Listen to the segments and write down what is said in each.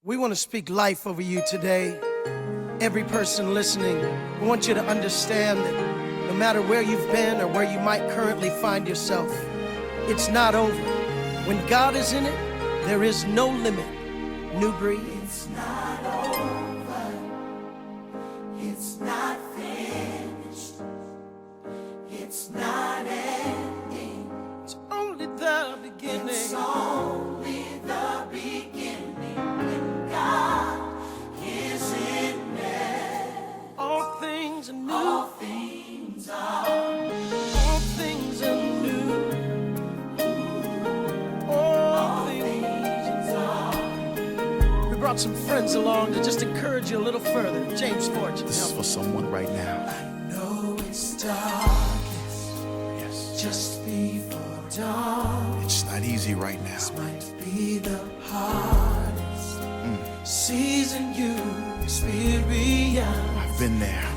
We want to speak life over you today. Every person listening, we want you to understand that no matter where you've been or where you might currently find yourself, it's not over. When God is in it, there is no limit. New breed. It's not over. It's not finished. It's not ending. It's only the beginning. It's only the beginning. When God is in it, all things are new. all things are. All things are new. All things are. We brought some friends along to just encourage you a little further. James Fortune. This is for someone right now. I know it's darkest, Yes. just before dawn. It's not easy right now. This might be the hardest season you experience. I've been there,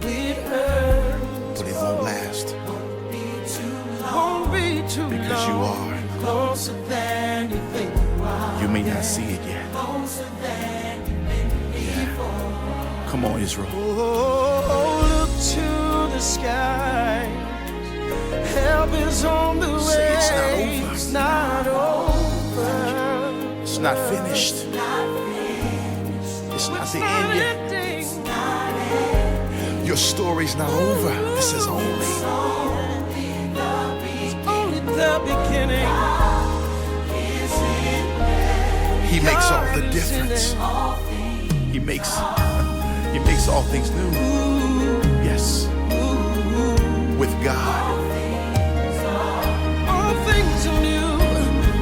It hurts, but it won't last won't be too long. Won't be too because you long. are. Closer than you think you are. You may not see it yet. Closer than you've been before. Come on, Israel. Oh, look to the sky. Help is on the way. Say it's not over. It's not over. It's not finished. Not finished. It's not It's the not end yet. ending. Not ending. Your story's not over. This is only. Only the Only the beginning. is in there. He makes all the God is in difference. it. All things He makes all things new. Yes. With God. All things are new.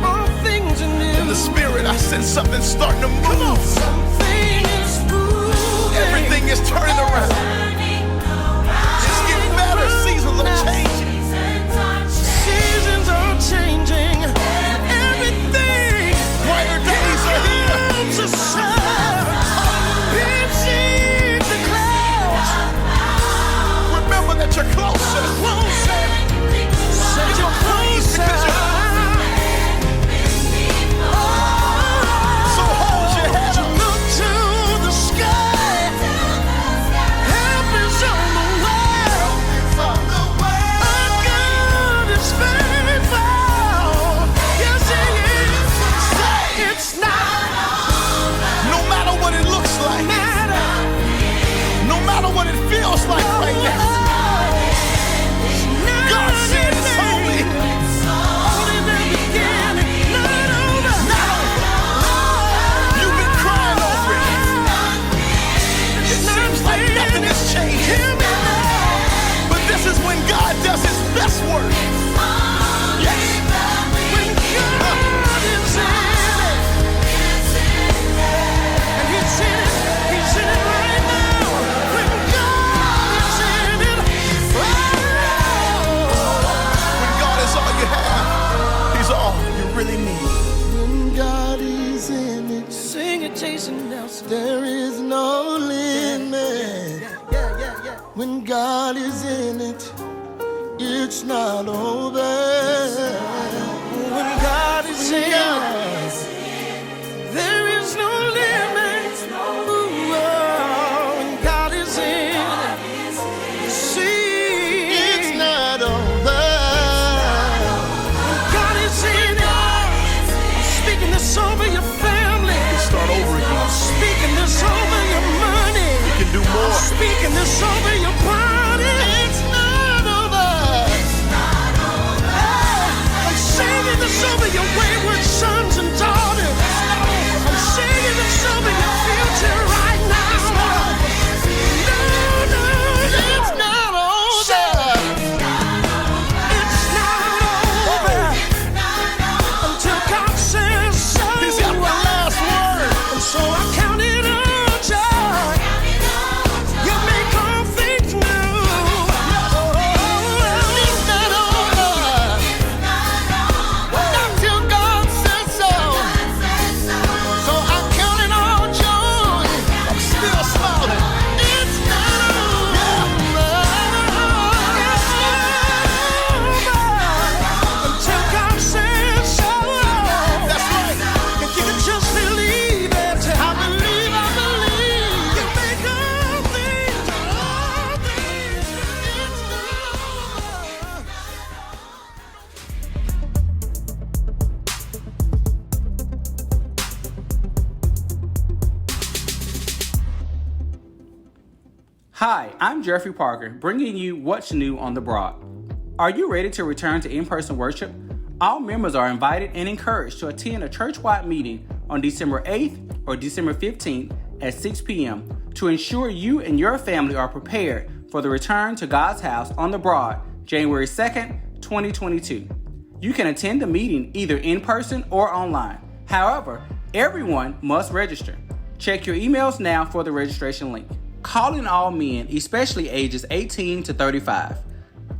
All things are new. In the spirit, I sense something starting to move. Something is moving. Everything is turning around. It's getting better. Seasons are changing. Seasons are changing. Everything. Brighter days are here. comes to sun. Piercing the clouds. Remember that you're closer. Closer. Such a closer. So hold your head up. Look to the sky. Help is on the way. Our God is faithful. Yes, He is. Say it's not No matter what it looks like. matter. No matter what it feels like right now. God said it's only. Only the beginning, not over. You've been crying over it. It seems like nothing is changing. But this is when God does His best work. Yes. When God is in it, and He's in it right now. When God is in it, When God is all you have, He's all you really need. When God is in it, sing it, Jason Nelson. there is no limit. Yeah. When God is in it, it's not over. When God is in it, there is no limit. Ooh, when God is in it, see, It's not over. God is in it. I'm speaking this over your family. Start over again. Speaking this over your money. You can do more. Speaking this over your body. It's not over. I'm singing this over your wayward sons and Hi, I'm Jeffrey Parker, bringing you What's New on the Broad. Are you ready to return to in-person worship? All members are invited and encouraged to attend a church-wide meeting on December 8th or December 15th at 6 p.m. to ensure you and your family are prepared for the return to God's house on the Broad, January 2nd, 2022. You can attend the meeting either in person or online. However, everyone must register. Check your emails now for the registration link. Calling all men, especially ages 18 to 35.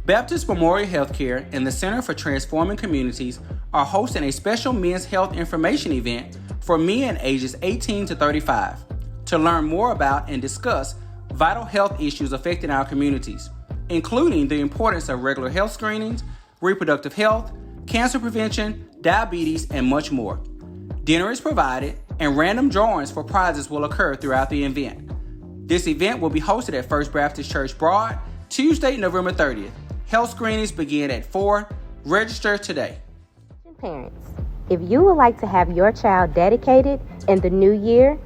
Baptist Memorial Healthcare and the Center for Transforming Communities are hosting a special men's health information event for men ages 18 to 35 to learn more about and discuss vital health issues affecting our communities, including the importance of regular health screenings, reproductive health, cancer prevention, diabetes, and much more. Dinner is provided, and random drawings for prizes will occur throughout the event. This event will be hosted at First Baptist Church Broad, Tuesday, November 30th. Health screenings begin at 4. Register today. Parents, if you would like to have your child dedicated in the new year,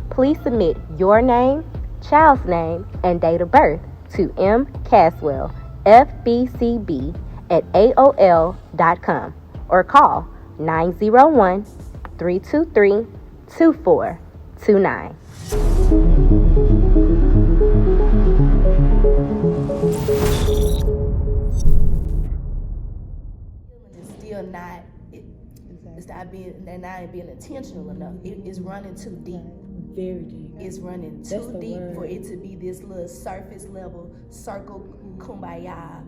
please submit your name, child's name, and date of birth to mcaswell, FBCB, at AOL.com or call 901-323-2429. They're not being intentional enough. It's running too deep. Very deep. It's running too deep for it to be this little surface level circle kumbaya.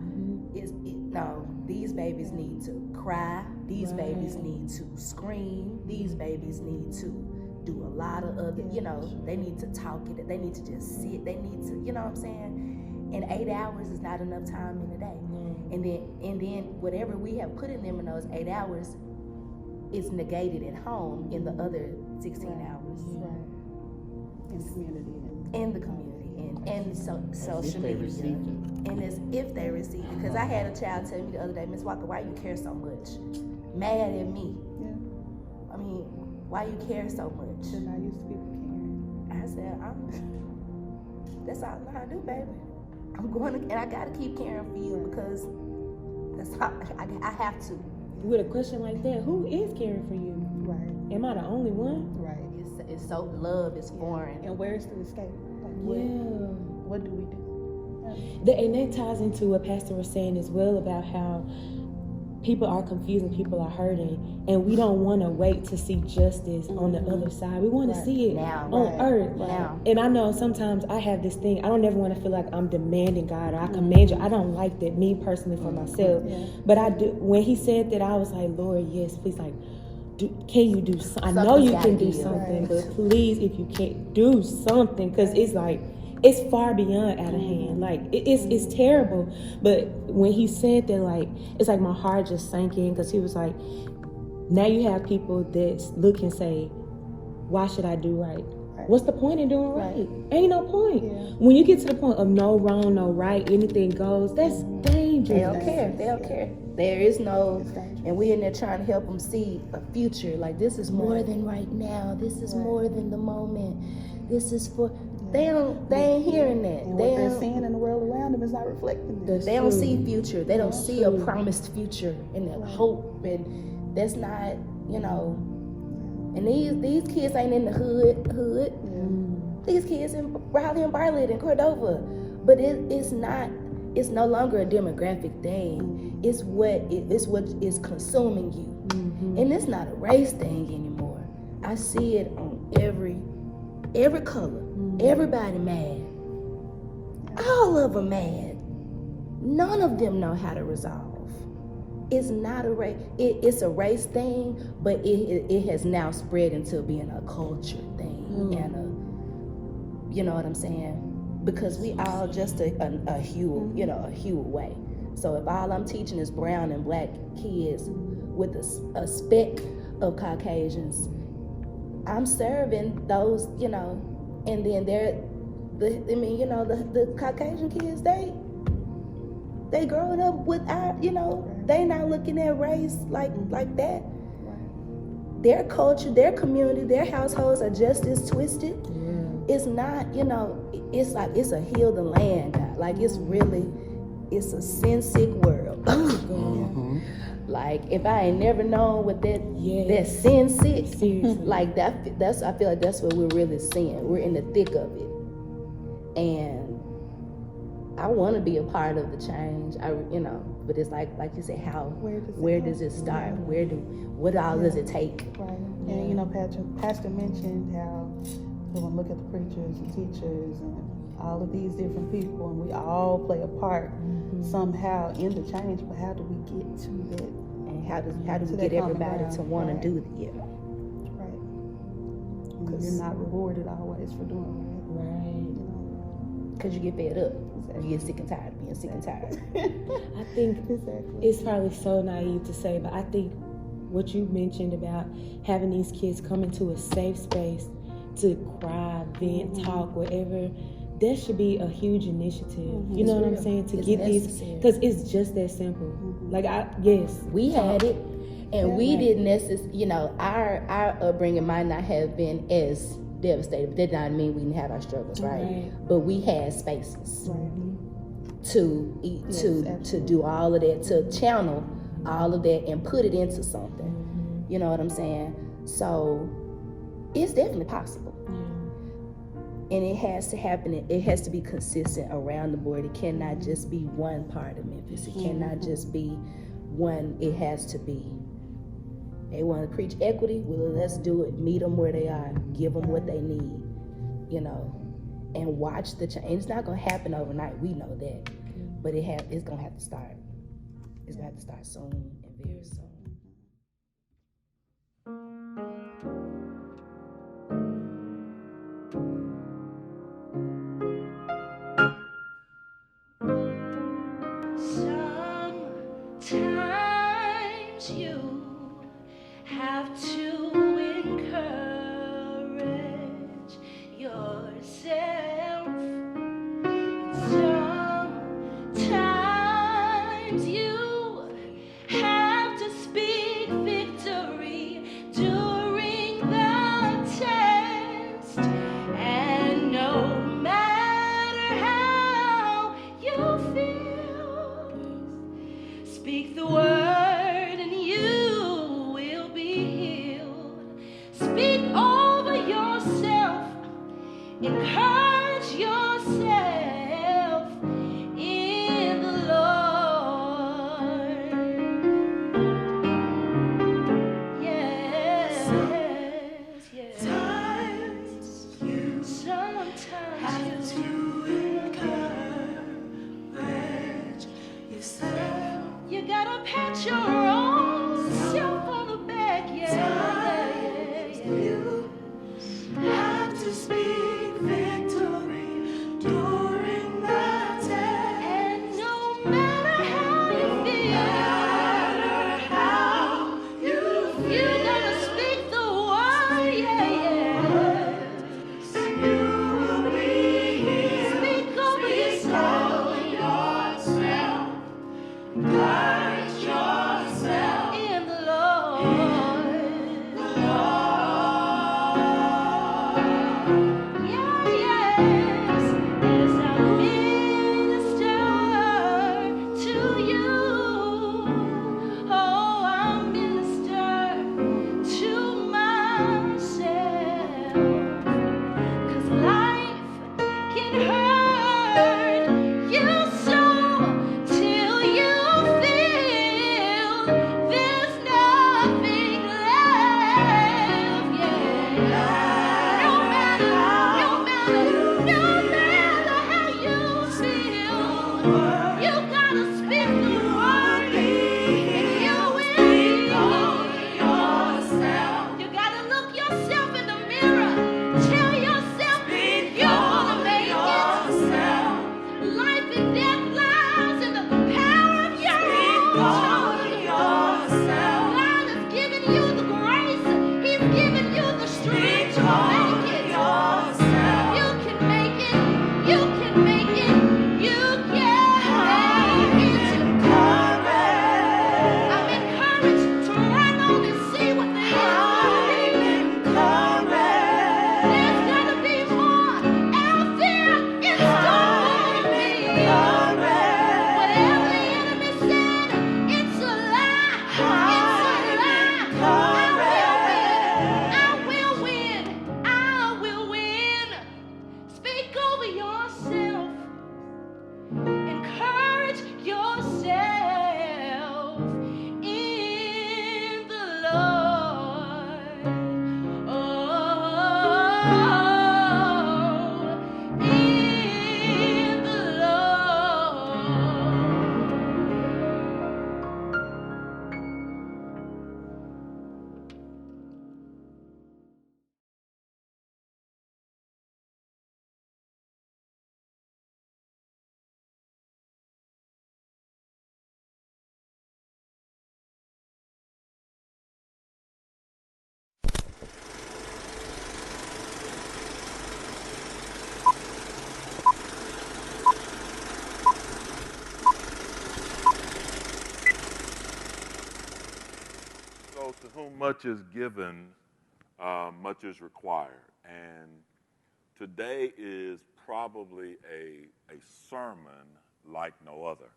No, these babies need to cry. These babies need to scream. These babies need to do a lot of other, they need to talk it. They need to just sit. They need to, you know what I'm saying? And 8 hours is not enough time in a day. And then whatever we have put in them in those 8 hours is negated at home in the other 16 hours. Right. In the community. In the community. And social media. And as if they receive it. Because I had a child tell me the other day, Miss Walker, why you care so much? Mad at me. Yeah. I mean, why you care so much? Because I used to be caring. I said, that's all I know how to do, baby. I'm going to, and I got to keep caring for you because that's how I have to. With a question like that, who is caring for you? Right. Am I the only one? Right. It's so love is foreign. And where's the escape? Like, what do we do? And that ties into what Pastor was saying as well about how people are confused and people are hurting, and we don't want to wait to see justice on the other side. We want to see it now, on earth. Now. And I know sometimes I have this thing, I don't ever want to feel like I'm demanding God or I command you. I don't like that, me personally, for myself. But I do. When he said that, I was like, Lord, yes, please, like, can you do something? I know you can do something, but please, if you can't, do something, because it's like, it's far beyond out of hand. Like, it's terrible. But when he said that, like, it's like my heart just sank in, because he was like, now you have people that look and say, why should I do right? What's the point in doing right? Ain't no point. When you get to the point of no wrong, no right, anything goes, that's dangerous. They don't care. They don't care. There is no, and we're in there trying to help them see a future. Like, this is more than right now. This is more than the moment. This is for. They ain't hearing that. And what they're seeing in the world around them is not reflecting this. They don't see future. They don't see a promised future and that hope, and that's not, And these kids ain't in the hood. These kids in Raleigh and Bartlett and Cordova, but it's not. It's no longer a demographic thing. It's what is consuming you, and it's not a race thing anymore. I see it on every color. Everybody mad. All of them mad. None of them know how to resolve. It's not a race. It's a race thing, but it has now spread into being a culture thing and you know what I'm saying? Because we all just a hue, a hue away. So if all I'm teaching is brown and black kids with a speck of Caucasians, I'm serving those, and then the Caucasian kids, they growing up with our, they not looking at race like that. Their culture, their community, their households are just as twisted. it's not, you know, it's like it's a heal the land, God. Like it's a sin sick world. Like if I ain't never known what that sin sick, like that's I feel like that's what we're really seeing. We're in the thick of it, and I want to be a part of the change. But it's like you said, where does it start? What all does it take? Right. And you know, Pastor mentioned how we want to look at the preachers and teachers and all of these different people, and we all play a part somehow in the change. But how do we get to that? And how do we get everybody to want to do it? Yeah. Right. Because you're not rewarded always for doing it. Right. Because you get fed up. You get sick and tired of being sick and tired. I think it's probably so naive to say, but I think what you mentioned about having these kids come into a safe space to cry, vent, talk, whatever, that should be a huge initiative. You know what I'm saying? To get these, because it's just that simple. Like we had it, and we didn't necessarily. You know, our upbringing might not have been as devastated, but that doesn't mean we didn't have our struggles, right? But we had spaces to do all of that, to channel all of that and put it into something. You know what I'm saying? So it's definitely possible. And it has to happen. It has to be consistent around the board. It cannot just be one part of Memphis. It cannot just be one. It has to be. They want to preach equity. Well, let's do it. Meet them where they are. Give them what they need. You know, and watch the change. It's not going to happen overnight. We know that, but it's going to have to start. It's going to have to start soon and very soon. Sometimes you have to encourage yourself. Sometimes you have to speak victory during the test. And no matter how you feel, speak the word. Encourage yourself in the Lord. Yes, yes. Sometimes you encourage yourself. You gotta pat your own self on the back. You have to speak victory. much is given, much is required. And today is probably a sermon like no other.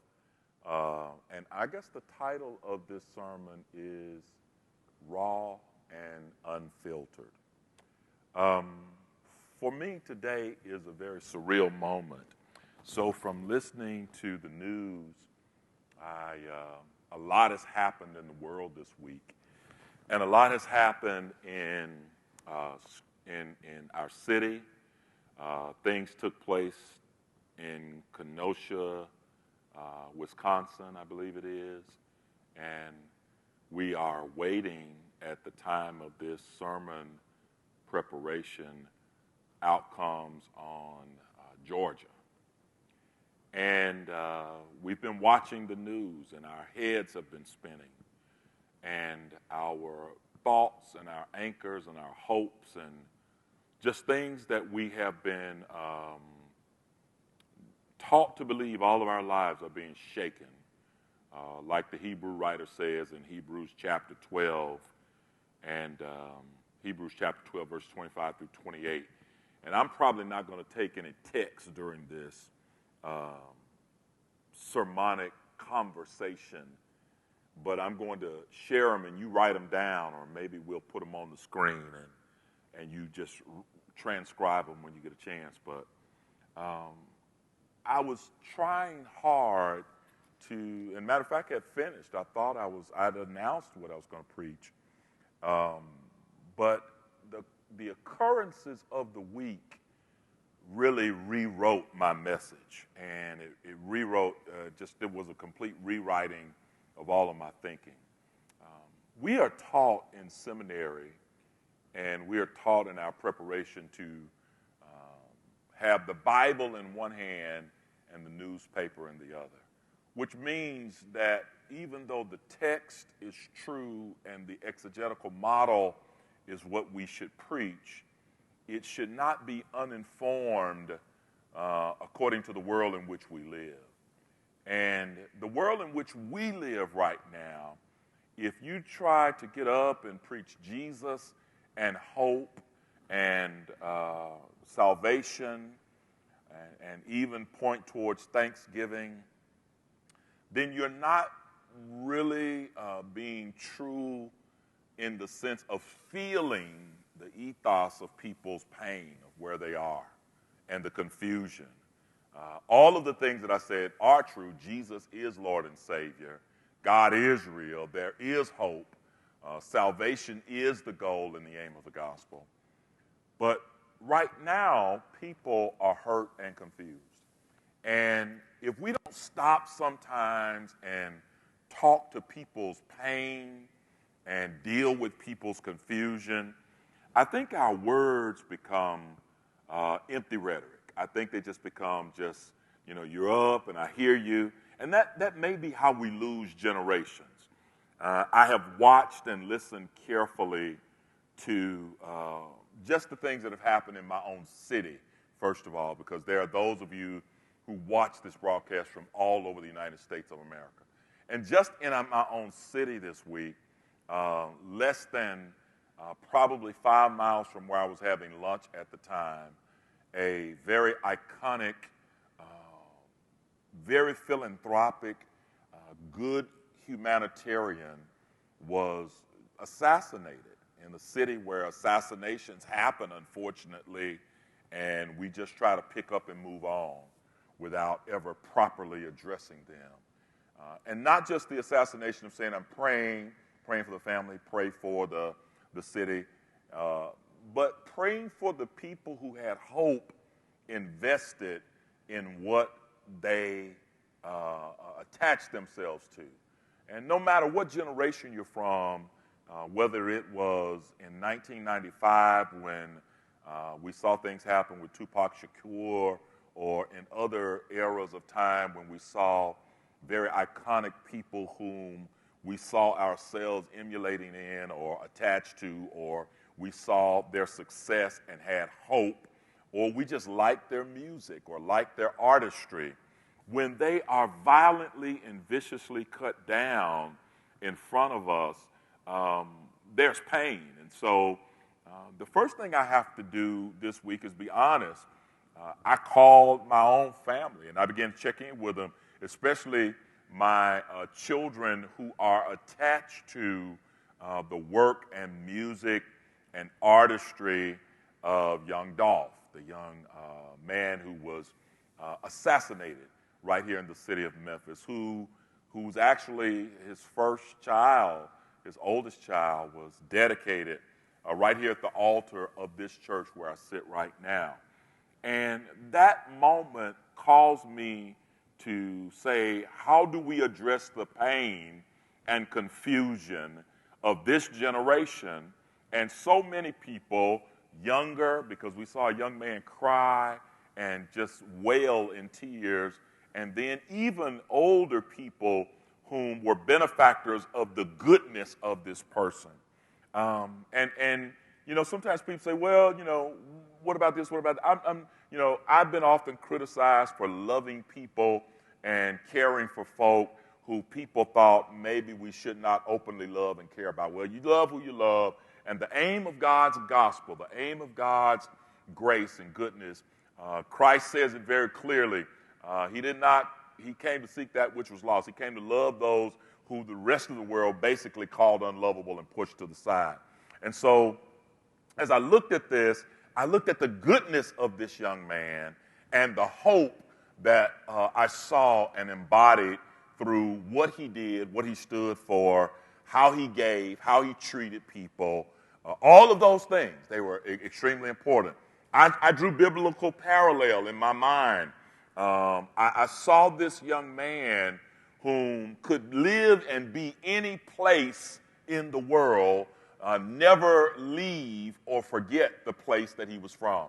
And I guess the title of this sermon is Raw and Unfiltered. For me, today is a very surreal moment. So from listening to the news, a lot has happened in the world this week. And a lot has happened in our city. Things took place in Kenosha, Wisconsin, I believe it is. And we are waiting at the time of this sermon preparation outcomes on Georgia. And we've been watching the news, and our heads have been spinning. And our thoughts and our anchors and our hopes and just things that we have been taught to believe all of our lives are being shaken. Like the Hebrew writer says in Hebrews chapter 12, and Hebrews chapter 12, verse 25 through 28. And I'm probably not going to take any text during this sermonic conversation, but I'm going to share them and you write them down, or maybe we'll put them on the screen and you just transcribe them when you get a chance. But I was trying hard to, and matter of fact, I had finished. I thought I'd announced what I was going to preach. But the occurrences of the week really rewrote my message. And it rewrote, it was a complete rewriting of all of my thinking. We are taught in seminary, and we are taught in our preparation to have the Bible in one hand and the newspaper in the other, which means that even though the text is true and the exegetical model is what we should preach, it should not be uninformed according to the world in which we live. And the world in which we live right now, if you try to get up and preach Jesus and hope and salvation and even point towards Thanksgiving, then you're not really being true in the sense of feeling the ethos of people's pain, of where they are, and the confusion. All of the things that I said are true. Jesus is Lord and Savior. God is real. There is hope. Salvation is the goal and the aim of the gospel. But right now, people are hurt and confused. And if we don't stop sometimes and talk to people's pain and deal with people's confusion, I think our words become empty rhetoric. I think they just become you're up and I hear you. And that may be how we lose generations. I have watched and listened carefully to just the things that have happened in my own city, first of all, because there are those of you who watch this broadcast from all over the United States of America. And just in my own city this week, less than probably 5 miles from where I was having lunch at the time, a very iconic, very philanthropic, good humanitarian was assassinated in a city where assassinations happen, unfortunately, and we just try to pick up and move on without ever properly addressing them. And not just the assassination of saying I'm praying for the family, pray for the city, but praying for the people who had hope invested in what they attached themselves to. And no matter what generation you're from, whether it was in 1995 when we saw things happen with Tupac Shakur, or in other eras of time when we saw very iconic people whom we saw ourselves emulating in or attached to, or we saw their success and had hope, or we just liked their music or liked their artistry, when they are violently and viciously cut down in front of us, there's pain. And so the first thing I have to do this week is be honest. I called my own family, and I began checking with them, especially my children who are attached to the work and music and artistry of young Dolph, the young man who was assassinated right here in the city of Memphis, who's actually his first child, his oldest child, was dedicated right here at the altar of this church where I sit right now. And that moment caused me to say, how do we address the pain and confusion of this generation and so many people younger, because we saw a young man cry and just wail in tears, and then even older people whom were benefactors of the goodness of this person. And you know, sometimes people say, well, you know, what about this, what about that? You know, I've been often criticized for loving people and caring for folk who people thought maybe we should not openly love and care about. Well, you love who you love, and the aim of God's gospel, the aim of God's grace and goodness, Christ says it very clearly. He came to seek that which was lost. He came to love those who the rest of the world basically called unlovable and pushed to the side. And so as I looked at this, I looked at the goodness of this young man and the hope that I saw and embodied through what he did, what he stood for, how he gave, how he treated people. All of those things, they were extremely important. I drew biblical parallel in my mind. I saw this young man whom could live and be any place in the world, never leave or forget the place that he was from.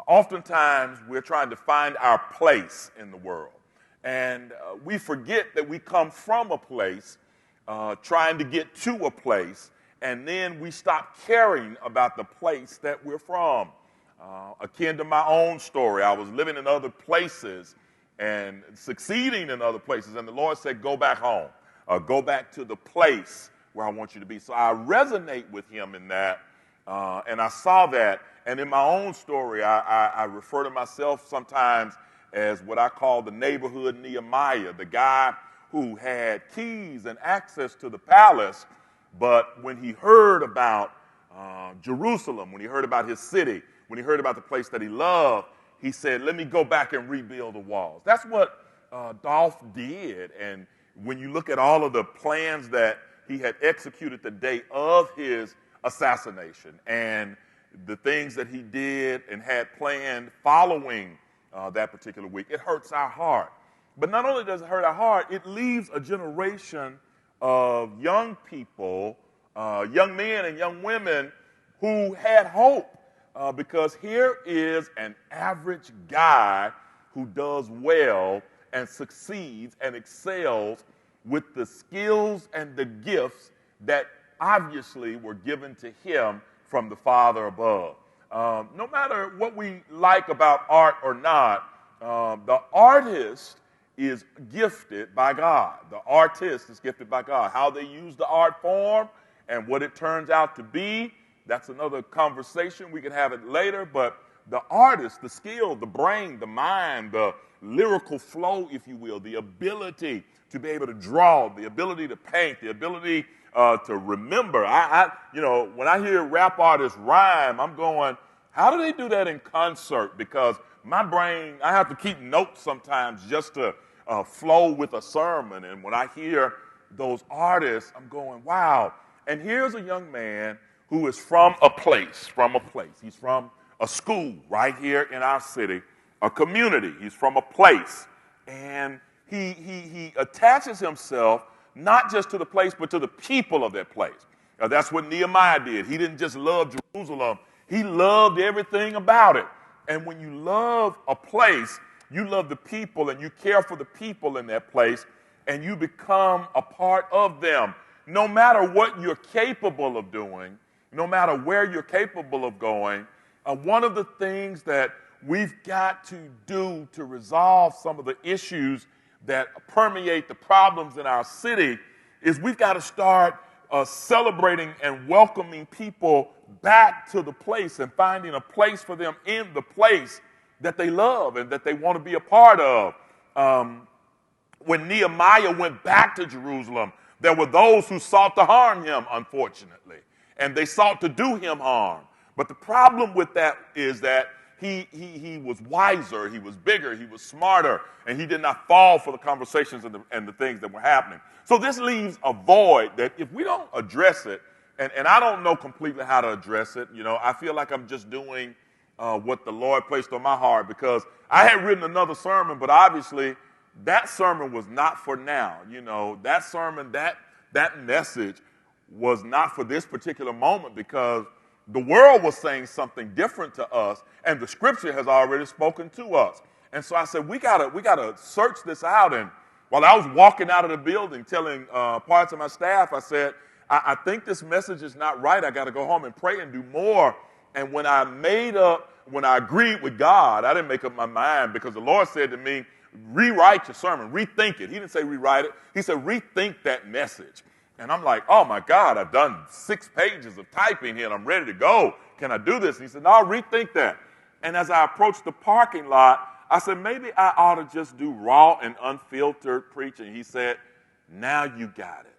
Oftentimes, we're trying to find our place in the world, and we forget that we come from a place, trying to get to a place, and then we stop caring about the place that we're from. Akin to my own story, I was living in other places and succeeding in other places, and the Lord said, go back home, go back to the place where I want you to be. So I resonate with him in that, and I saw that. And in my own story, I refer to myself sometimes as what I call the neighborhood Nehemiah, the guy who had keys and access to the palace, but when he heard about Jerusalem, when he heard about his city, when he heard about the place that he loved, he said, let me go back and rebuild the walls. That's what Dolph did. And when you look at all of the plans that he had executed the day of his assassination and the things that he did and had planned following that particular week, it hurts our heart. But not only does it hurt our heart, it leaves a generation of young people, young men and young women who had hope. Because here is an average guy who does well and succeeds and excels with the skills and the gifts that obviously were given to him from the Father above. No matter what we like about art or not, the artist is gifted by God. The artist is gifted by God. How they use the art form and what it turns out to be, that's another conversation. We can have it later, but the artist, the skill, the brain, the mind, the lyrical flow, if you will, the ability to be able to draw, the ability to paint, the ability to remember. You know, when I hear rap artists rhyme, I'm going, how do they do that in concert? Because my brain, I have to keep notes sometimes just to flow with a sermon. And when I hear those artists, I'm going, wow. And here's a young man who is from a place. He's from a school right here in our city, a community. He's from a place. And he attaches himself not just to the place, but to the people of that place. Now, that's what Nehemiah did. He didn't just love Jerusalem. He loved everything about it. And when you love a place, you love the people and you care for the people in that place, and you become a part of them. No matter what you're capable of doing, no matter where you're capable of going, one of the things that we've got to do to resolve some of the issues that permeate the problems in our city is we've got to start celebrating and welcoming people back to the place and finding a place for them in the place that they love and that they want to be a part of. When Nehemiah went back to Jerusalem, there were those who sought to harm him, unfortunately, and they sought to do him harm. But the problem with that is that he was wiser, he was bigger, he was smarter, and he did not fall for the conversations and the things that were happening. So this leaves a void that if we don't address it, and I don't know completely how to address it, I feel like I'm just doing what the Lord placed on my heart, because I had written another sermon, but obviously that sermon was not for now. That sermon, that message was not for this particular moment, because the world was saying something different to us, and the scripture has already spoken to us. And so I said, we gotta search this out. And while I was walking out of the building telling parts of my staff, I said, I think this message is not right. I got to go home and pray and do more. And when I agreed with God, I didn't make up my mind, because the Lord said to me, rewrite your sermon, rethink it. He didn't say rewrite it. He said, rethink that message. And I'm like, oh my God, I've done 6 pages of typing here and I'm ready to go. Can I do this? And he said, no, rethink that. And as I approached the parking lot, I said, maybe I ought to just do raw and unfiltered preaching. He said, now you got it.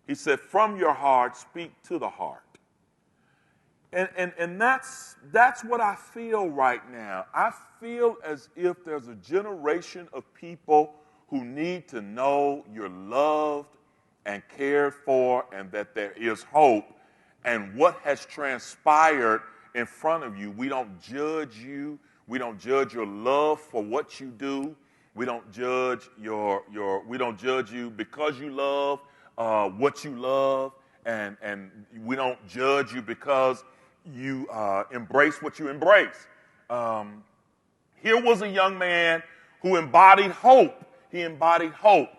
He said, from your heart, speak to the heart. And that's what I feel right now. I feel as if there's a generation of people who need to know you're loved and cared for, and that there is hope. And what has transpired in front of you, we don't judge you. We don't judge your love for what you do. We don't judge we don't judge you because you love what you love, and we don't judge you because you embrace what you embrace. Here was a young man who embodied hope. He embodied hope.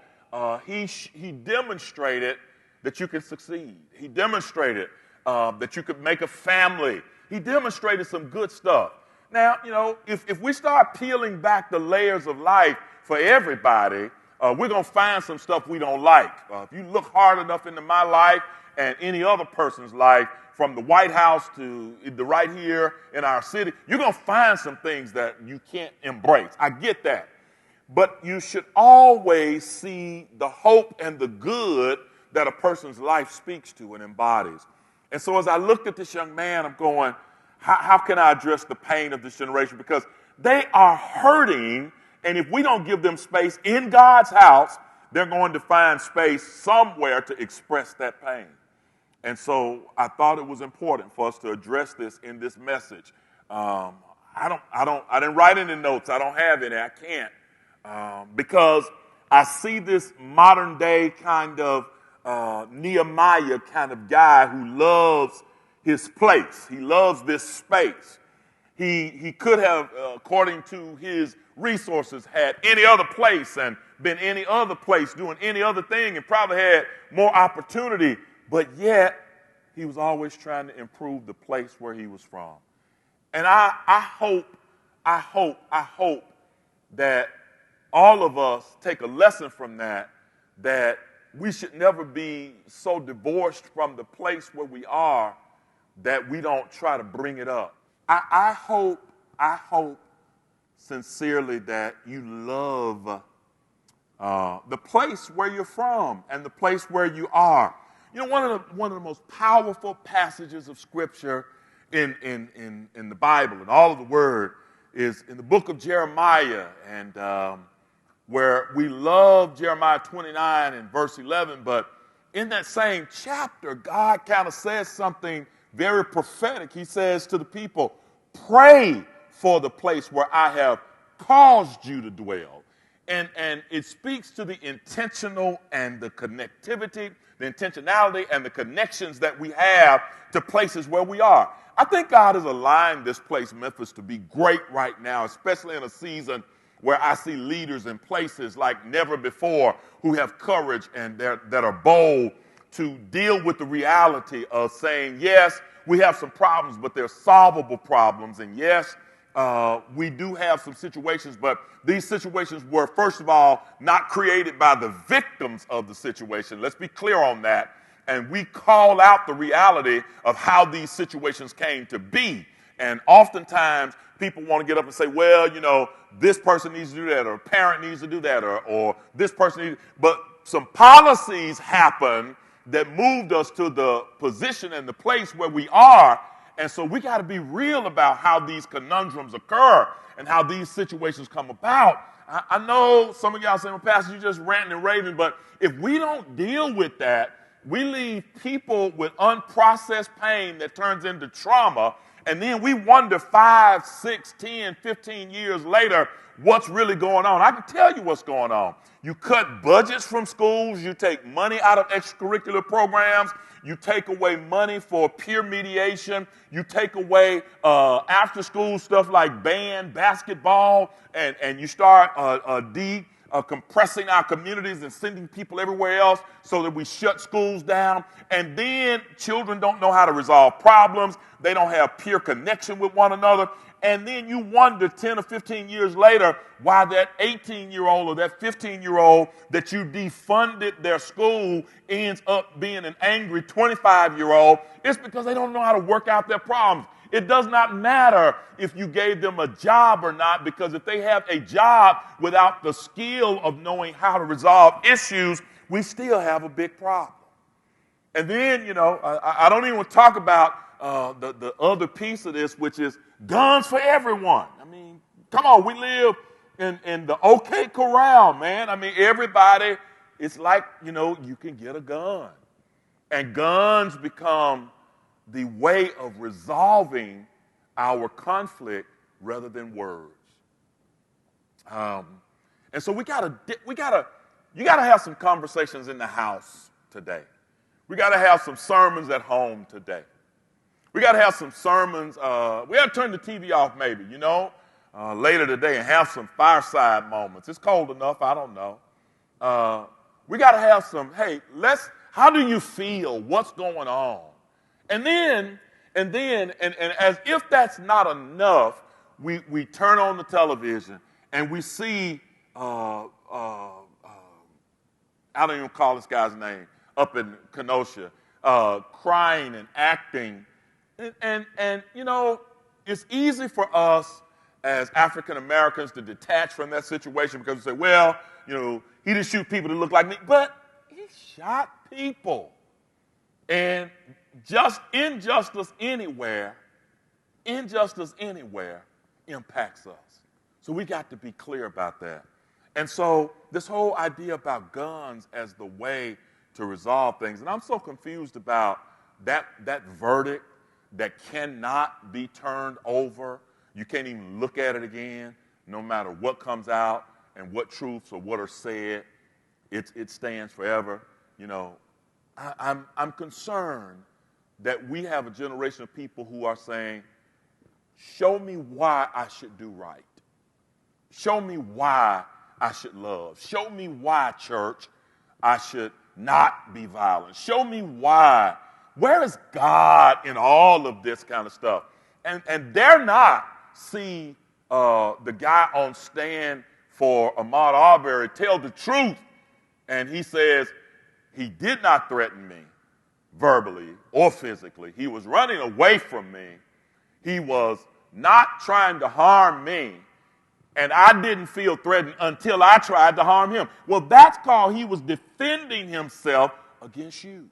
He demonstrated that you could succeed. He demonstrated that you could make a family. He demonstrated some good stuff. Now, if we start peeling back the layers of life for everybody, we're going to find some stuff we don't like. If you look hard enough into my life and any other person's life, from the White House to the right here in our city, you're going to find some things that you can't embrace. I get that. But you should always see the hope and the good that a person's life speaks to and embodies. And so as I looked at this young man, I'm going, how can I address the pain of this generation? Because they are hurting, and if we don't give them space in God's house, they're going to find space somewhere to express that pain. And so I thought it was important for us to address this in this message. I didn't write any notes. I don't have any. I can't. Because I see this modern day kind of Nehemiah kind of guy who loves his place. He loves this space. He could have, according to his resources, had any other place and been any other place doing any other thing and probably had more opportunity, but yet he was always trying to improve the place where he was from. And I hope that all of us take a lesson from that we should never be so divorced from the place where we are that we don't try to bring it up. I hope sincerely that you love the place where you're from and the place where you are. One of the most powerful passages of Scripture in the Bible and all of the Word is in the book of Jeremiah, and where we love Jeremiah 29 and verse 11, but in that same chapter, God kind of says something very prophetic. He says to the people, pray for the place where I have caused you to dwell. And it speaks to the intentional and the connectivity, the intentionality and the connections that we have to places where we are. I think God has aligned this place, Memphis, to be great right now, especially in a season where I see leaders in places like never before who have courage and that are bold to deal with the reality of saying, yes, we have some problems, but they're solvable problems. And yes, we do have some situations, but these situations were, first of all, not created by the victims of the situation. Let's be clear on that. and we call out the reality of how these situations came to be. And oftentimes people want to get up and say, well, you know, this person needs to do that, or a parent needs to do that, or this person needs, but some policies happened that moved us to the position and the place where we are. And so we got to be real about how these conundrums occur and how these situations come about. I know some of y'all saying, well, Pastor, you just ranting and raving, but if we don't deal with that, we leave people with unprocessed pain that turns into trauma, and then we wonder 5, 6, 10, 15 years later what's really going on. I can tell you what's going on. You cut budgets from schools, you take money out of extracurricular programs, you take away money for peer mediation, you take away after school stuff like band, basketball, and you start compressing our communities and sending people everywhere else so that we shut schools down. And then children don't know how to resolve problems. They don't have peer connection with one another. And then you wonder 10 or 15 years later why that 18-year-old or that 15-year-old that you defunded their school ends up being an angry 25-year-old. It's because they don't know how to work out their problems. It does not matter if you gave them a job or not, because if they have a job without the skill of knowing how to resolve issues, we still have a big problem. And then, you know, I don't even want to talk about the other piece of this, which is guns for everyone. I mean, come on, we live in the OK Corral, man. I mean, everybody, it's like, you know, you can get a gun. And guns become the way of resolving our conflict rather than words. And so you gotta have some conversations in the house today. We gotta have some sermons at home today. We gotta have some sermons. We gotta turn the TV off maybe, you know, later today and have some fireside moments. It's cold enough, I don't know. We gotta have some, hey, how do you feel? What's going on? And then, as if that's not enough, we turn on the television and we see, I don't even call this guy's name, up in Kenosha, crying and acting. And you know, it's easy for us as African Americans to detach from that situation because we say, well, you know, he didn't shoot people that look like me, but he shot people. And just injustice anywhere impacts us. So we got to be clear about that. And so this whole idea about guns as the way to resolve things, and I'm so confused about that verdict that cannot be turned over. You can't even look at it again, no matter what comes out and what truths or what are said. It stands forever. You know, I'm concerned that we have a generation of people who are saying, show me why I should do right. Show me why I should love. Show me why, church, I should not be violent. Show me why. Where is God in all of this kind of stuff? And dare not see the guy on stand for Ahmaud Arbery tell the truth. And he says, he did not threaten me verbally or physically. He was running away from me. He was not trying to harm me. And I didn't feel threatened until I tried to harm him. Well, that's called he was defending himself against you.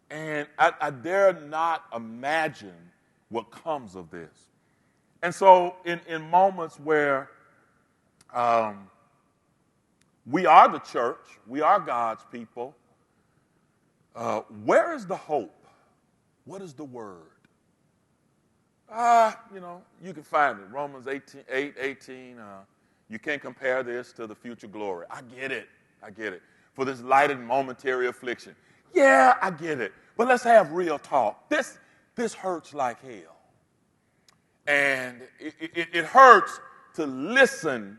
And I dare not imagine what comes of this. And so in moments where we are the church, we are God's people, where is the hope? What is the word? You know, you can find it. Romans 8:18. You can't compare this to the future glory. I get it. For this light and momentary affliction. Yeah, I get it. But let's have real talk. This hurts like hell. And it hurts to listen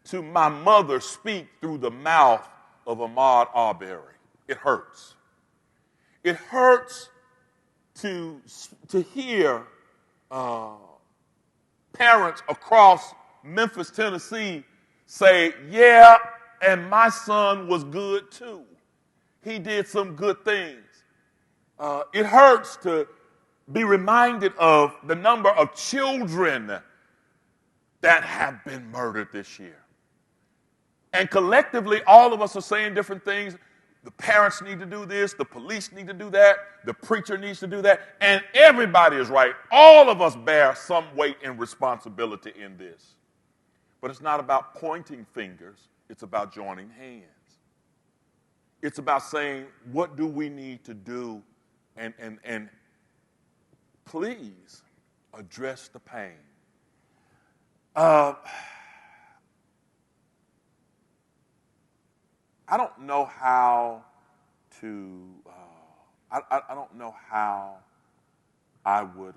to my mother speak through the mouth of Ahmaud Arbery. It hurts. It hurts to hear parents across Memphis, Tennessee say, yeah, and my son was good too. he did some good things. It hurts to be reminded of the number of children that have been murdered this year. And collectively, all of us are saying different things. The parents need to do this, the police need to do that, the preacher needs to do that, and everybody is right. All of us bear some weight and responsibility in this. But it's not about pointing fingers, it's about joining hands. It's about saying, what do we need to do? And please address the pain. I don't know how to, I don't know how I would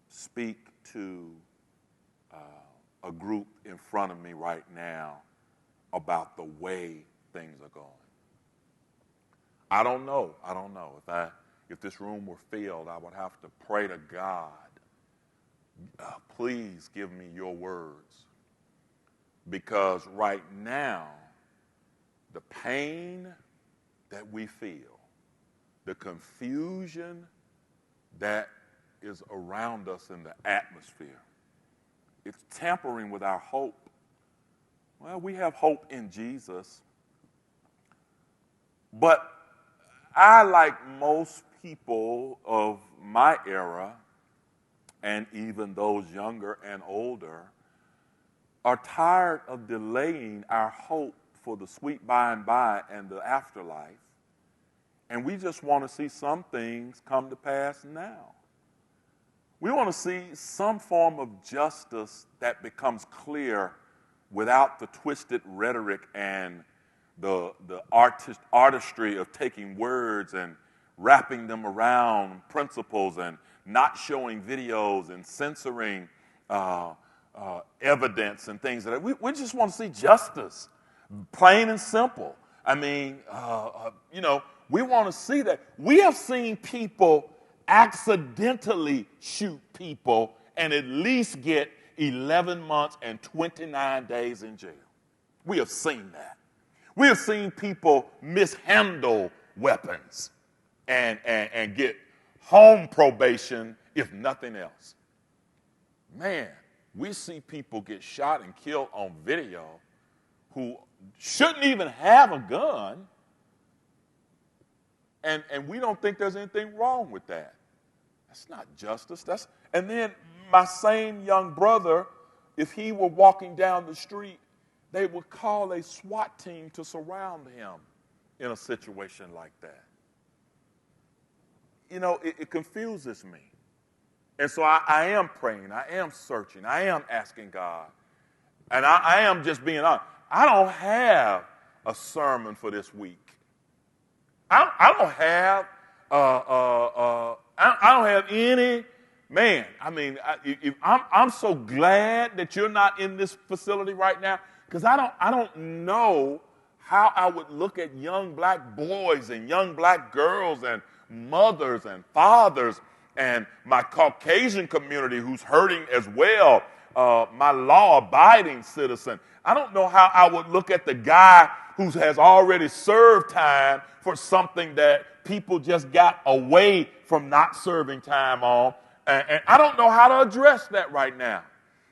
speak to a group in front of me right now about the way things are going. I don't know. If this room were filled, I would have to pray to God, please give me your words. Because right now, the pain that we feel, the confusion that is around us in the atmosphere, it's tampering with our hope. Well, we have hope in Jesus. But I, like most people of my era, and even those younger and older, are tired of delaying our hope for the sweet by and by and the afterlife. And we just want to see some things come to pass now. We want to see some form of justice that becomes clear without the twisted rhetoric and the artistry of taking words and wrapping them around principles and not showing videos and censoring evidence and things like that. We just want to see justice, plain and simple. I mean, we want to see that. We have seen people accidentally shoot people and at least get 11 months and 29 days in jail. We have seen that. We have seen people mishandle weapons and get home probation, if nothing else. Man, we see people get shot and killed on video who shouldn't even have a gun, and we don't think there's anything wrong with that. That's not justice. And then my same young brother, if he were walking down the street, they would call a SWAT team to surround him in a situation like that. It confuses me. And so I am praying, I am searching, I am asking God. And I am just being honest. I don't have a sermon for this week. I don't have I don't have any. Man, I mean, I'm so glad that you're not in this facility right now, because I don't know how I would look at young black boys and young black girls and mothers and fathers and my Caucasian community who's hurting as well, my law-abiding citizen. I don't know how I would look at the guy who has already served time for something that people just got away from not serving time on. And I don't know how to address that right now,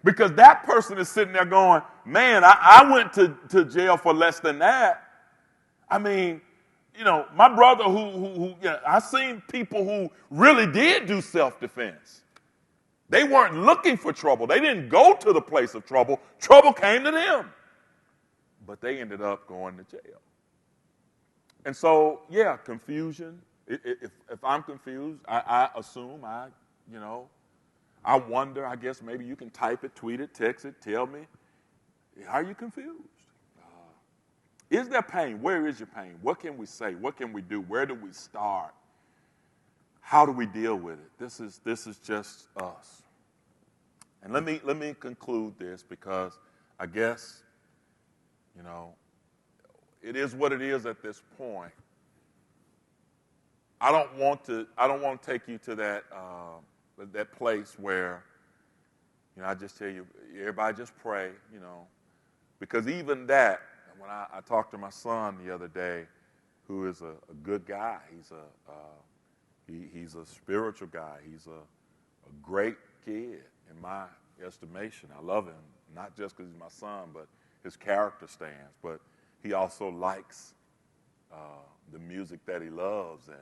because that person is sitting there going, man, I went to jail for less than that. I mean, my brother who I've seen people who really did do self-defense. They weren't looking for trouble. They didn't go to the place of trouble. Trouble came to them. But they ended up going to jail. And so, yeah, confusion. If I'm confused, I assume I wonder, I guess maybe you can type it, tweet it, text it, tell me, are you confused? Is there pain? Where is your pain? What can we say? What can we do? Where do we start? How do we deal with it? This is just us. And let me conclude this, because I guess, it is what it is at this point. I don't want to take you to that place where, I just tell you, everybody just pray, because even that, when I talked to my son the other day, who is a good guy. He's a spiritual guy. He's a great kid in my estimation. I love him, not just because he's my son, but his character stands. But he also likes the music that he loves, and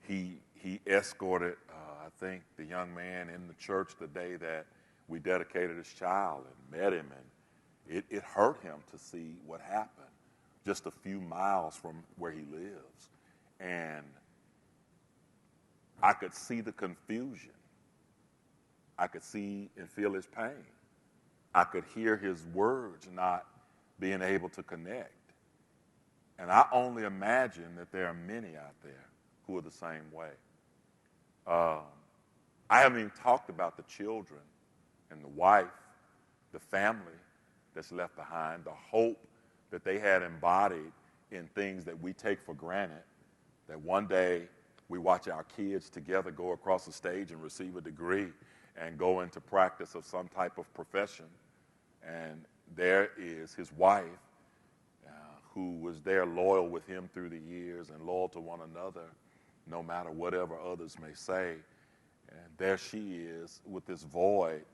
he escorted, I think, the young man in the church the day that we dedicated his child and met him, and it hurt him to see what happened just a few miles from where he lives. And I could see the confusion. I could see and feel his pain. I could hear his words not being able to connect. And I only imagine that there are many out there who are the same way. I haven't even talked about the children and the wife, the family that's left behind, the hope that they had embodied in things that we take for granted, that one day we watch our kids together go across the stage and receive a degree and go into practice of some type of profession. And there is his wife, who was there loyal with him through the years and loyal to one another, no matter whatever others may say. And there she is with this void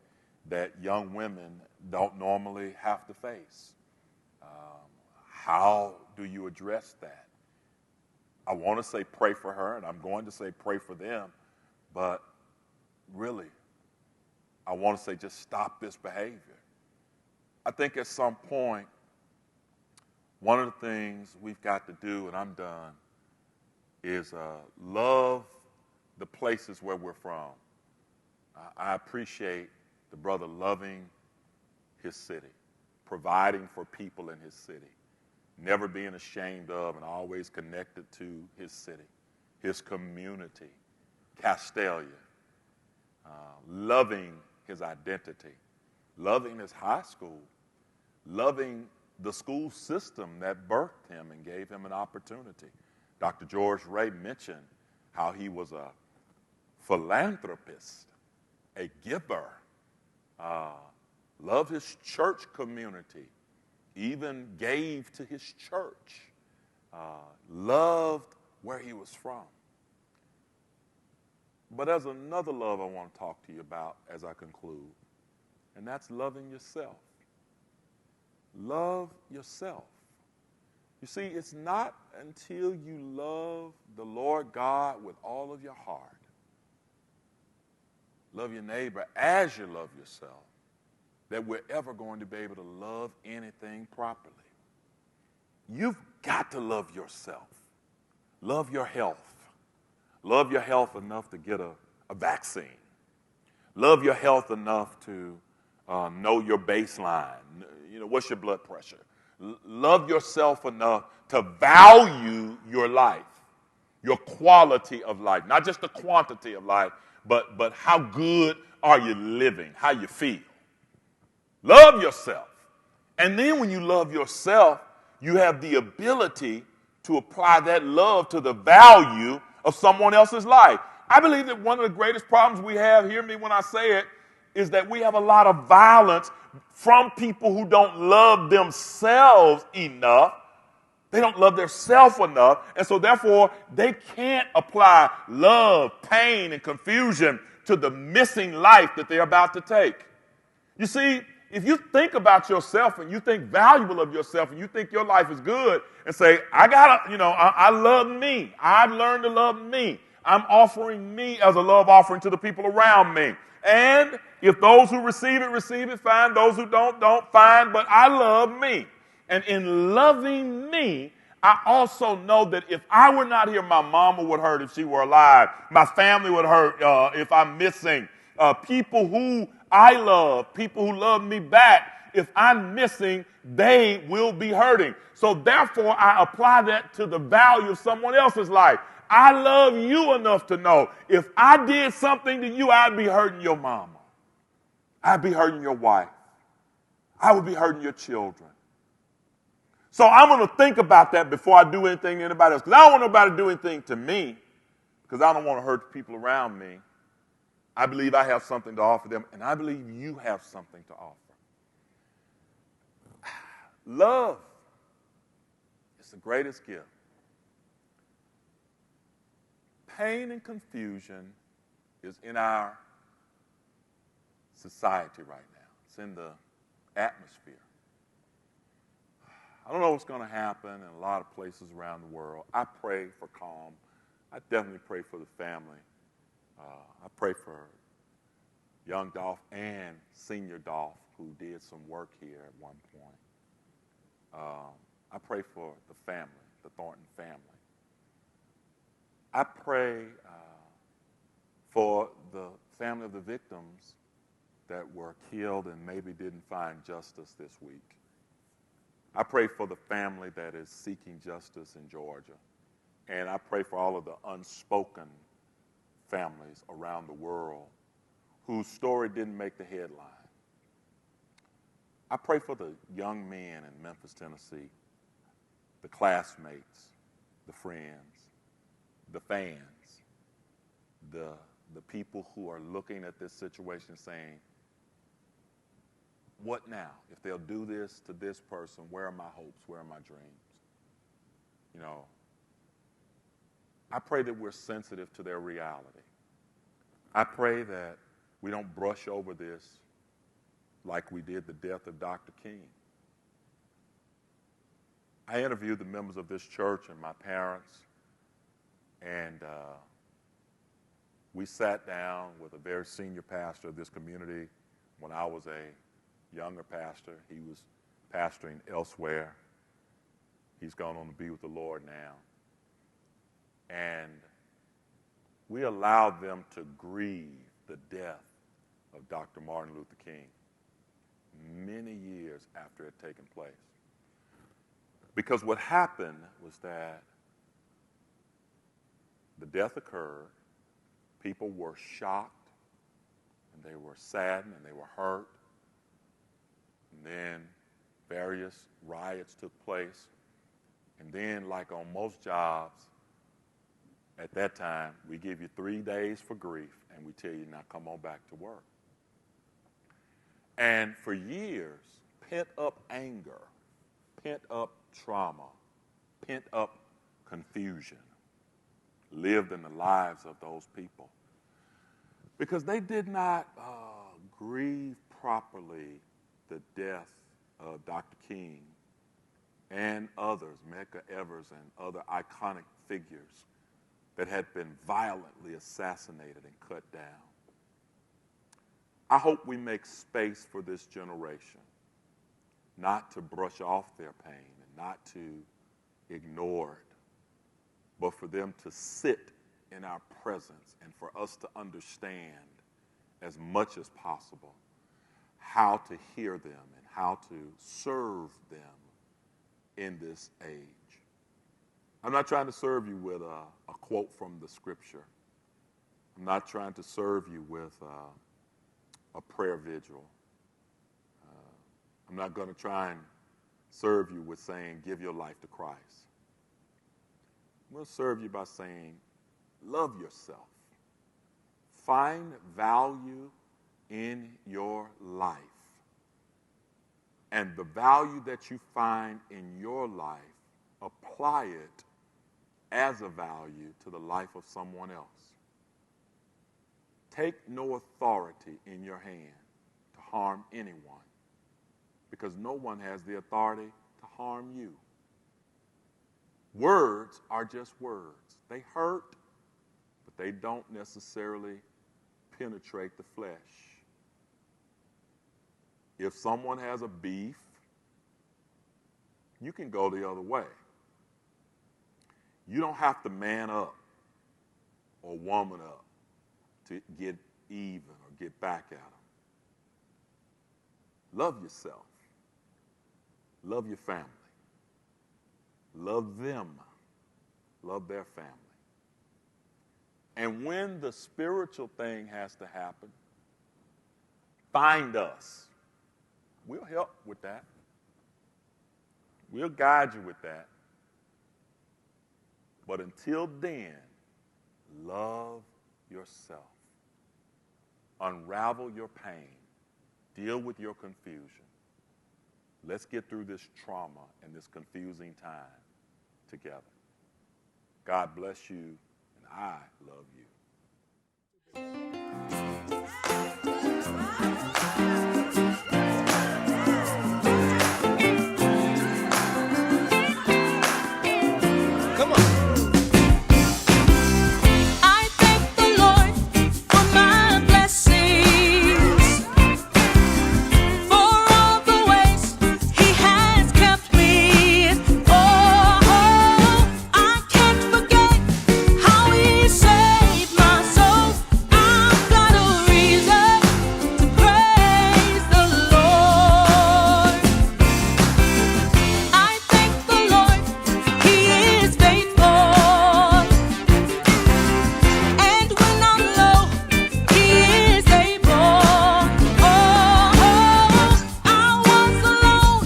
that young women don't normally have to face. How do you address that? I want to say pray for her, and I'm going to say pray for them, but really, I want to say just stop this behavior. I think at some point, one of the things we've got to do, and I'm done, is love the places where we're from. I appreciate the brother loving his city, providing for people in his city, never being ashamed of and always connected to his city, his community, Castelia, loving his identity, loving his high school, loving the school system that birthed him and gave him an opportunity. Dr. George Ray mentioned how he was a philanthropist, a giver, loved his church community, even gave to his church, loved where he was from. But there's another love I want to talk to you about as I conclude, and that's loving yourself. Love yourself. You see, it's not until you love the Lord God with all of your heart, love your neighbor as you love yourself, that we're ever going to be able to love anything properly. You've got to love yourself. Love your health. Love your health enough to get a vaccine. Love your health enough to know your baseline. What's your blood pressure? Love yourself enough to value your life, your quality of life, not just the quantity of life, but how good are you living, how you feel. Love yourself. And then when you love yourself, you have the ability to apply that love to the value of someone else's life. I believe that one of the greatest problems we have, hear me when I say it, is that we have a lot of violence from people who don't love themselves enough. They don't love themselves enough, and so therefore they can't apply love, pain, and confusion to the missing life that they're about to take. You see, if you think about yourself and you think valuable of yourself and you think your life is good and say, I love me. I've learned to love me. I'm offering me as a love offering to the people around me. And if those who receive it, fine. Those who don't, fine. But I love me. And in loving me, I also know that if I were not here, my mama would hurt if she were alive. My family would hurt if I'm missing. People who I love, people who love me back, if I'm missing, they will be hurting. So therefore, I apply that to the value of someone else's life. I love you enough to know if I did something to you, I'd be hurting your mama. I'd be hurting your wife. I would be hurting your children. So I'm going to think about that before I do anything to anybody else. Because I don't want nobody to do anything to me because I don't want to hurt the people around me. I believe I have something to offer them, and I believe you have something to offer. Love It's the greatest gift. Pain and confusion is in our society right now. It's in the atmosphere. I don't know what's going to happen in a lot of places around the world. I pray for calm. I definitely pray for the family. I pray for young Dolph and senior Dolph, who did some work here at one point. I pray for the family, the Thornton family. I pray for the family of the victims that were killed and maybe didn't find justice this week. I pray for the family that is seeking justice in Georgia. And I pray for all of the unspoken families around the world whose story didn't make the headline. I pray for the young men in Memphis, Tennessee, the classmates, the friends, the fans, the people who are looking at this situation saying, what now? If they'll do this to this person, where are my hopes? Where are my dreams? You know, I pray that we're sensitive to their reality. I pray that we don't brush over this like we did the death of Dr. King. I interviewed the members of this church and my parents, and we sat down with a very senior pastor of this community when I was a younger pastor. He was pastoring elsewhere. He's gone on to be with the Lord now. And we allowed them to grieve the death of Dr. Martin Luther King many years after it had taken place. Because what happened was that the death occurred, people were shocked, and they were saddened, and they were hurt. And then various riots took place. And then, like on most jobs, at that time, we give you 3 days for grief, and we tell you, now come on back to work. And for years, pent-up anger, pent-up trauma, pent-up confusion lived in the lives of those people because they did not grieve properly the death of Dr. King and others, Medgar Evers and other iconic figures that had been violently assassinated and cut down. I hope we make space for this generation, not to brush off their pain and not to ignore it, but for them to sit in our presence and for us to understand as much as possible how to hear them and how to serve them in this age. I'm not trying to serve you with a quote from the scripture. I'm not trying to serve you with a prayer vigil. I'm not going to try and serve you with saying, give your life to Christ. I'm going to serve you by saying, love yourself. Find value in your life. And the value that you find in your life, apply it as a value to the life of someone else. Take no authority in your hand to harm anyone, because no one has the authority to harm you. Words are just words. They hurt, but they don't necessarily penetrate the flesh. If someone has a beef, you can go the other way. You don't have to man up or woman up to get even or get back at them. Love yourself. Love your family. Love them. Love their family. And when the spiritual thing has to happen, find us. We'll help with that. We'll guide you with that. But until then, love yourself. Unravel your pain. Deal with your confusion. Let's get through this trauma and this confusing time together. God bless you, and I love you. Come on. I thank the Lord for my blessings, for all the ways He has kept me. Oh, I can't forget how He saved my soul. I've got a reason to praise the Lord. I thank the Lord, He is faithful. And when I'm low, He is able. Oh, I was alone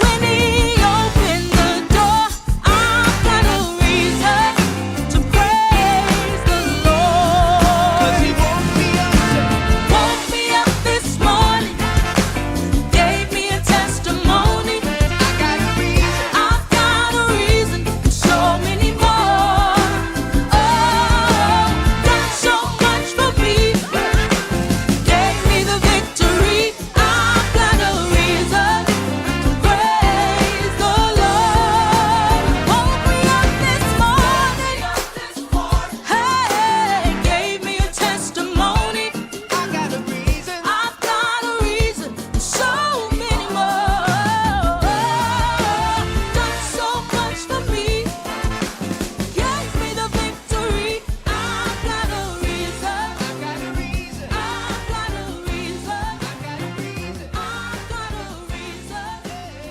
when He opened the door. I've got a reason to praise the Lord. 'Cause He woke me up This morning, gave me a testimony. I got a reason. I've got a reason, and so many more. Oh, done so much for me, gave me the victory. I've got a reason to praise the Lord. Woke me up this morning, hey, gave me a testimony. I got a reason. I've got a reason, and so many more. Done so much for me, gave me the victory. I've got a reason. I got a reason. I've got a reason. I got a reason. I've got a reason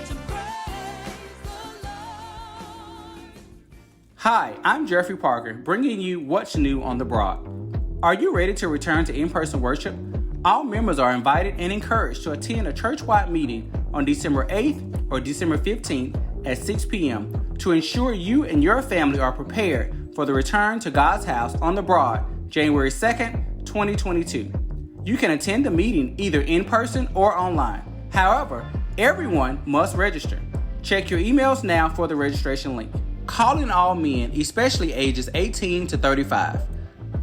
to praise the Lord. Hi, I'm Jeffrey Parker, bringing you what's new on the Broad. Are you ready to return to in-person worship? All members are invited and encouraged to attend a church-wide meeting on December 8th or December 15th at 6 p.m. to ensure you and your family are prepared for the return to God's house on the Broad, January 2nd, 2022. You can attend the meeting either in person or online. However, everyone must register. Check your emails now for the registration link. Calling all men, especially ages 18 to 35.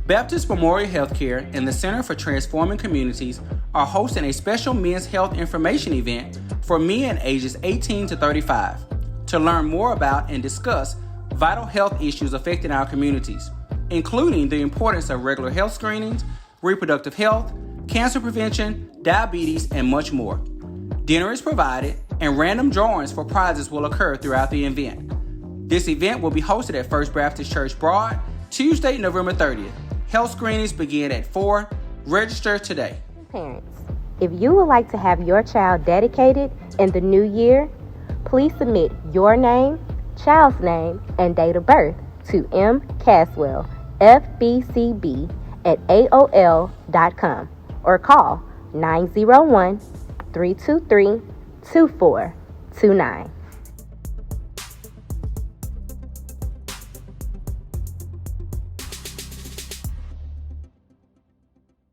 Baptist Memorial Healthcare and the Center for Transforming Communities are hosting a special men's health information event for men ages 18 to 35 to learn more about and discuss vital health issues affecting our communities, including the importance of regular health screenings, reproductive health, cancer prevention, diabetes, and much more. Dinner is provided, and random drawings for prizes will occur throughout the event. This event will be hosted at First Baptist Church Broad, Tuesday, November 30th. Health screenings begin at 4. Register today. Parents, if you would like to have your child dedicated in the new year, please submit your name, child's name, and date of birth to mcaswell, FBCB, at AOL.com or call 901-323-2429.